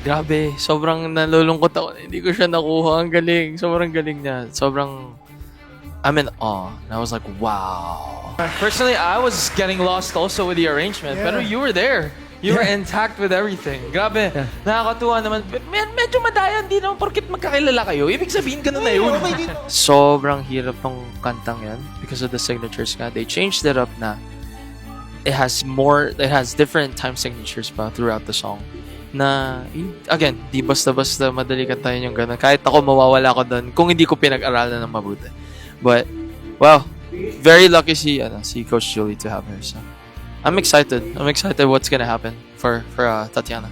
Grabe, sobrang nalulungkot ako na hindi ko siya nakuha. Ang galing, sobrang galing niya. Sobrang, I'm in awe. And I was like, wow. Personally, I was getting lost also with the arrangement. Yeah. Pero you were there. You were intact with everything. Grabe, nakakatuwa naman. Medyo madayan, di naman porkit magkakilala kayo. Ibig sabihin, ganun na yun. Sobrang hirap ng kantang yan because of the signatures nga. They changed it up na it has different time signatures pa throughout the song. Na, again, di basta-basta madali kantahin yung ganun. Kahit ako mawawala ko doon kung hindi ko pinag-aralan ng mabuti. But, wow, very lucky si Coach Julie to have her. So, I'm excited. I'm excited what's gonna happen for Tatiana.